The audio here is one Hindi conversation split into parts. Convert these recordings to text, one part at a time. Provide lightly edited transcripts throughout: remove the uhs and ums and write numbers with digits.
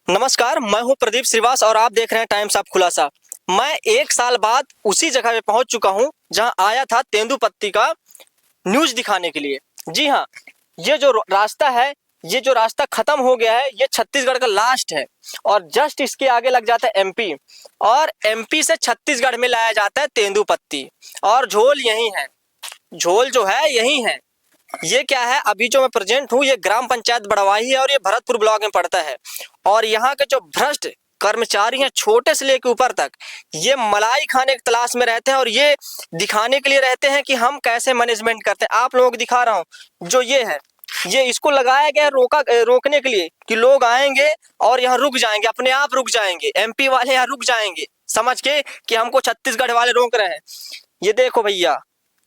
नमस्कार, मैं हूं प्रदीप श्रीवास और आप देख रहे हैं टाइम्स ऑफ खुलासा। मैं 1 साल बाद उसी जगह पे पहुंच चुका हूं जहां आया था तेंदुपत्ती का न्यूज़ दिखाने के लिए। जी हां, ये जो रास्ता है, ये जो रास्ता खत्म हो गया है, ये छत्तीसगढ़ का लास्ट है और जस्ट इसके आगे लग जाता है एमपी और एमपी से छत्तीसगढ़ में लाया जाता है तेंदुपत्ती और झोल यही है। झोल जो है यही है। ये क्या है, अभी जो मैं प्रेजेंट हूँ ये ग्राम पंचायत बड़वाही है और ये भरतपुर ब्लॉक में पड़ता है। और यहाँ के जो भ्रष्ट कर्मचारी हैं छोटे से लेकर ऊपर तक, ये मलाई खाने की तलाश में रहते हैं और ये दिखाने के लिए रहते हैं कि हम कैसे मैनेजमेंट करते हैं। आप लोगों को दिखा रहा हूँ जो ये है, ये इसको लगाया गया है रोकने के लिए कि लोग आएंगे और यहाँ रुक जाएंगे, अपने आप रुक जाएंगे। एमपी वाले यहाँ रुक जाएंगे समझ के कि हमको छत्तीसगढ़ वाले रोक रहे हैं। ये देखो भैया,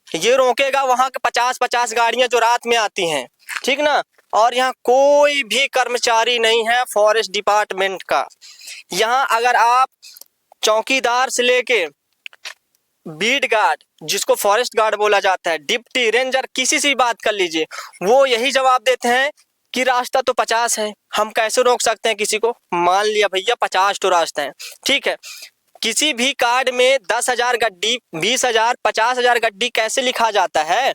ये रोकेगा वहां के 50-50 गाड़ियां जो रात में आती हैं, ठीक ना। और यहाँ कोई भी कर्मचारी नहीं है फॉरेस्ट डिपार्टमेंट का। यहाँ अगर आप चौकीदार से लेके बीट गार्ड, जिसको फॉरेस्ट गार्ड बोला जाता है, डिप्टी रेंजर, किसी से भी बात कर लीजिए, वो यही जवाब देते हैं कि रास्ता तो 50 है, हम कैसे रोक सकते हैं किसी को। मान लिया भैया 50 तो रास्ता है, ठीक है। किसी भी कार्ड में 10,000 गड्डी, 20,000, 50,000 गड्डी कैसे लिखा जाता है।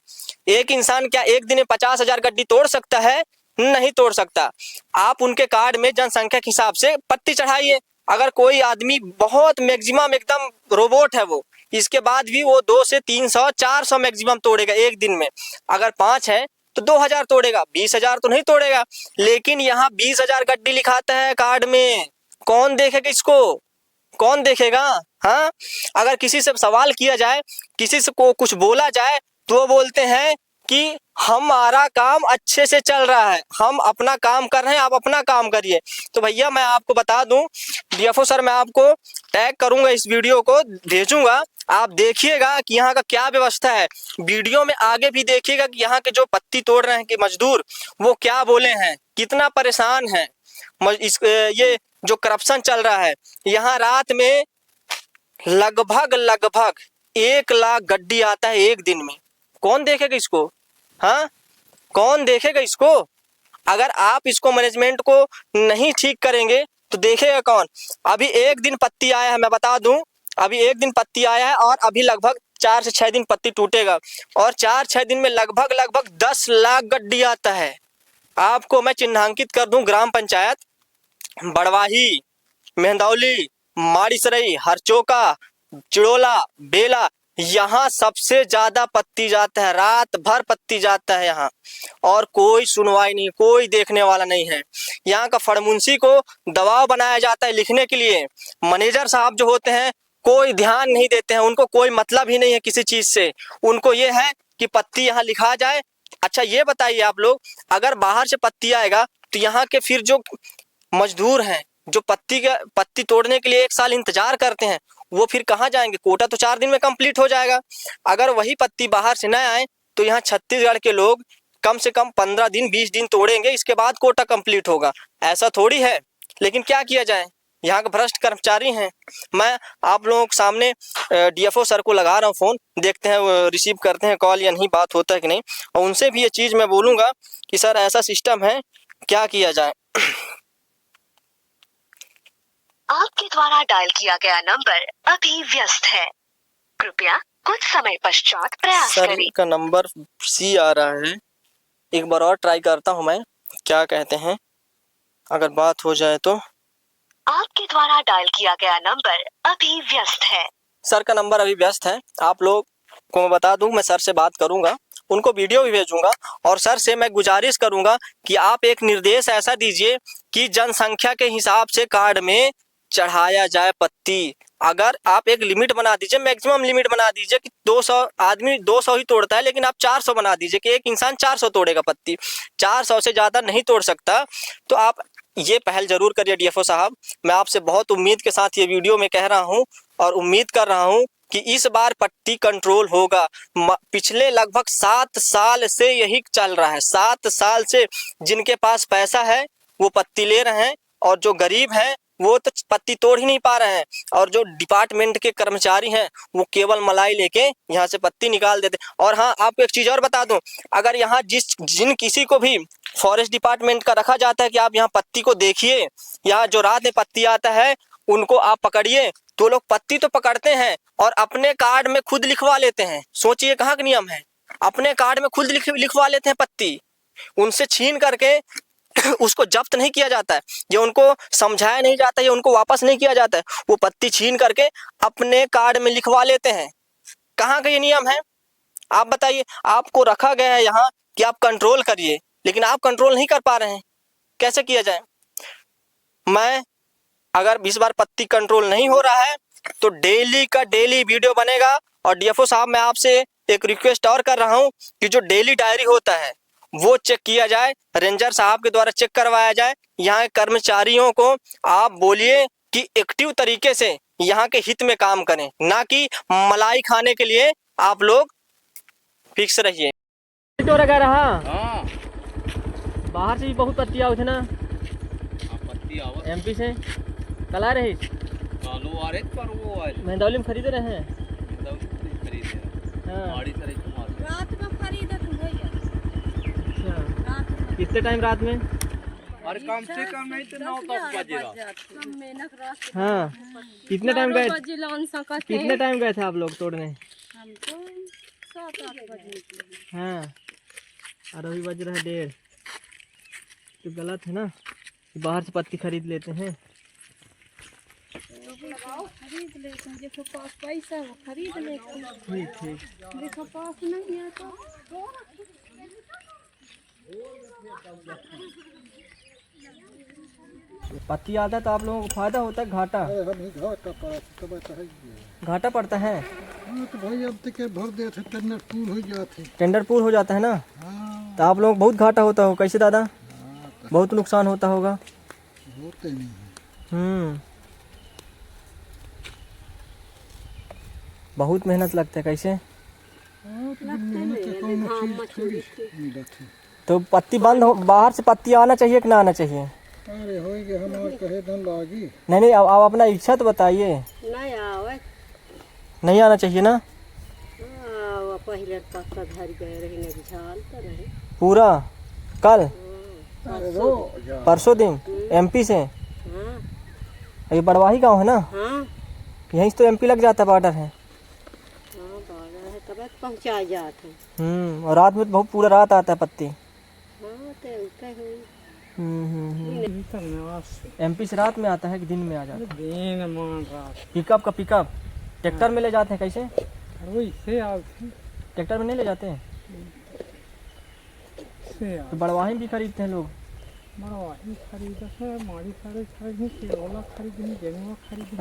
एक इंसान क्या एक दिन में 50,000 गड्डी तोड़ सकता है? नहीं तोड़ सकता। आप उनके कार्ड में जनसंख्या के हिसाब से पत्ती चढ़ाइए। अगर कोई आदमी बहुत मैक्सिमम एकदम रोबोट है, वो इसके बाद भी वो 2 से 300 400 मैक्सिमम तोड़ेगा एक दिन में। अगर 5 है तो 2,000 तोड़ेगा, 20,000 तो नहीं तोड़ेगा। लेकिन यहाँ 20,000 गड्डी लिखाता है कार्ड में, कौन देखेगा इसको? कौन देखेगा? हाँ, अगर किसी से सवाल किया जाए, किसी से को कुछ बोला जाए तो वो बोलते हैं कि हमारा काम अच्छे से चल रहा है, हम अपना काम कर रहे हैं, आप अपना काम करिए। तो भैया मैं आपको बता दूं, डीएफओ सर, मैं आपको टैग करूंगा, इस वीडियो को भेजूंगा, आप देखिएगा कि यहाँ का क्या व्यवस्था है। वीडियो में आगे भी देखिएगा कि यहाँ के जो पत्ती तोड़ रहे हैं कि मजदूर, वो क्या बोले हैं, कितना परेशान है। ये जो करप्शन चल रहा है, यहाँ रात में लगभग 1 लाख गड्डी आता है एक दिन में। कौन देखेगा इसको? हाँ, कौन देखेगा इसको? अगर आप इसको मैनेजमेंट को नहीं ठीक करेंगे तो देखेगा कौन? अभी एक दिन पत्ती आया है, मैं बता दूं, अभी एक दिन पत्ती आया है और अभी लगभग 4 से 6 दिन पत्ती टूटेगा और 4-6 दिन में लगभग 10 लाख गड्डी आता है। आपको मैं चिन्हांकित कर दूं, ग्राम पंचायत बड़वाही, मेहंदौली, माड़ीसरई, हरचोका, चिड़ोला, बेला, यहाँ सबसे ज्यादा पत्ती जाता है, रात भर पत्ती जाता है यहाँ और कोई सुनवाई नहीं, कोई देखने वाला नहीं है। यहाँ का फड़मुंशी को दबाव बनाया जाता है लिखने के लिए। मैनेजर साहब जो होते हैं कोई ध्यान नहीं देते हैं, उनको कोई मतलब ही नहीं है किसी चीज से, उनको ये है कि पत्ती यहाँ लिखा जाए। अच्छा ये बताइए आप लोग, अगर बाहर से पत्ती आएगा तो यहाँ के फिर जो मजदूर हैं, जो पत्ती तोड़ने के लिए 1 साल इंतजार करते हैं, वो फिर कहाँ जाएंगे? कोटा तो 4 दिन में कंप्लीट हो जाएगा। अगर वही पत्ती बाहर से न आए तो यहाँ छत्तीसगढ़ के लोग कम से कम 15 दिन 20 दिन तोड़ेंगे, इसके बाद कोटा कंप्लीट होगा। ऐसा थोड़ी है, लेकिन क्या किया जाए, यहाँ के भ्रष्ट कर्मचारी हैं। मैं आप लोगों के सामने डीएफओ सर को लगा रहा हूँ फ़ोन, देखते हैं वो रिसीव करते हैं कॉल या नहीं, बात होता है कि नहीं। और उनसे भी ये चीज़ मैं बोलूँगा कि सर ऐसा सिस्टम है, क्या किया जाए। आपके द्वारा डायल किया गया नंबर अभी व्यस्त है, कृपया कुछ समय पश्चात प्रयास सर करें। का नंबर सी आ रहा है, एक बार और ट्राई करता हूँ मैं, क्या कहते हैं, अगर बात हो जाए तो। आपके द्वारा डायल किया गया नंबर अभी व्यस्त है। सर का नंबर अभी व्यस्त है। आप लोग को मैं बता दूं, मैं सर से बात करूंगा, उनको वीडियो भी भेजूंगा और सर से मैं गुजारिश करूंगा कि आप एक निर्देश ऐसा दीजिए कि जनसंख्या के हिसाब से कार्ड में चढ़ाया जाए पत्ती। अगर आप एक लिमिट बना दीजिए, मैक्सिमम लिमिट बना दीजिए कि 200 आदमी 200 ही तोड़ता है, लेकिन आप 400 बना दीजिए कि एक इंसान 400 तोड़ेगा पत्ती, 400 से ज़्यादा नहीं तोड़ सकता। तो आप ये पहल जरूर करिए डीएफओ साहब। मैं आपसे बहुत उम्मीद के साथ ये वीडियो में कह रहा हूँ और उम्मीद कर रहा हूँ कि इस बार पत्ती कंट्रोल होगा। पिछले लगभग 7 साल से यही चल रहा है, 7 साल से जिनके पास पैसा है वो पत्ती ले रहे हैं और जो गरीब हैं वो तो पत्ती तोड़ ही नहीं पा रहे हैं। और जो डिपार्टमेंट के कर्मचारी हैं वो केवल मलाई लेके यहाँ से पत्ती निकाल देते। और हाँ, आपको एक चीज़ और बता दूं, अगर यहाँ जिन किसी को भी फॉरेस्ट डिपार्टमेंट का रखा जाता है कि आप यहाँ पत्ती को देखिए, यहाँ जो रात में पत्ती आता है उनको आप पकड़िए। तो लोग पत्ती तो पकड़ते हैं और अपने कार्ड में खुद लिखवा लेते हैं। सोचिए कहाँ का नियम है, अपने कार्ड में खुद लिखवा लेते हैं पत्ती, उनसे छीन करके उसको जब्त नहीं किया जाता है, ये उनको समझाया नहीं जाता है, उनको वापस नहीं किया जाता है, वो पत्ती छीन करके अपने कार्ड में लिखवा लेते हैं। कहाँ का ये नियम है आप बताइए। आपको रखा गया है यहाँ कि आप कंट्रोल करिए, लेकिन आप कंट्रोल नहीं कर पा रहे हैं, कैसे किया जाए। मैं अगर इस बार पत्ती कंट्रोल नहीं हो रहा है तो डेली का डेली वीडियो बनेगा। और डीएफओ साहब मैं आपसे एक रिक्वेस्ट और कर रहा हूँ कि जो डेली डायरी होता है वो चेक किया जाए, रेंजर साहब के द्वारा चेक करवाया जाए। यहाँ के कर्मचारियों को आप बोलिए कि एक्टिव तरीके से यहाँ के हित में काम करें, ना कि मलाई खाने के लिए आप लोग फिक्स रहिए। तो लगा रहा हाँ बाहर से भी बहुत पत्ती आओ थे ना, पत्ती आवत एमपी से कल आ रही चालू आ रहे पर वो आए मेहदौली में खरीद रहे हैं। खरीदे हाँ। गाड़ी से रात में खरीदे तुम भैया, अच्छा, रात में कितने टाइम रात में? और कम से कम नहीं तो 9-10 बजे कम मेहनत रात हाँ, कितने टाइम गए, बजे लौन सकत कितने टाइम गए थे आप लोग तोड़ने? हम तो 7-8 बजे निकले। हाँ, और अभी बज रहा है 1:30। तो गलत है ना, बाहर से पत्ती खरीद लेते हैं। खरीद लेते हैं, जिसके पास पैसा है वो खरीद लेते हैं, ठीक ठीक। जिसके पास नहीं है तो पत्ती आता है तो आप लोगों को फायदा होता है घाटा? घाटा पड़ता है। हाँ तो भाई अब तक भर दे थे टेंडर पूल हो जाते। टेंडर पूल हो जाता है ना, हाँ तो आप लोगों को बहुत घाटा होता हो। कैसे दादा? बहुत नुकसान होता होगा। होते नहीं बहुत मेहनत लगता है। कैसे? तो पत्ती बंद हो, बाहर से पत्ती आना चाहिए कि ना आना चाहिए? अरे हो गए हमारे कहे धन लागी। नहीं नहीं, अब अपना इच्छा तो बताइए। नहीं आवे, नहीं आना चाहिए ना? पहले पत्ता धर गए रहे झाल तो नहीं पूरा कल रो परसों दिन एमपी से? हाँ ये बड़वाही गांव है ना, हाँ यहीं से तो एमपी लग जाता है, बॉर्डर है। हाँ बाजार है तब पहुँचा जाते हैं। और रात में तो बहुत पूरा रात आता है पत्ती। हाँ तो उठे हुई एमपी से रात में आता है कि दिन में आ जाता है? दिन मान रात पिकअप का पिकअप ट्रैक्टर में ले जाते हैं। कैसे? वैसे आते ट्रैक्टर में नहीं ले जाते हैं से तो बड़वाही भी खरीदते हैं लोग। मरवाही खरीद से मारी सारे खरीद केला खरीद गेहूँ खरीद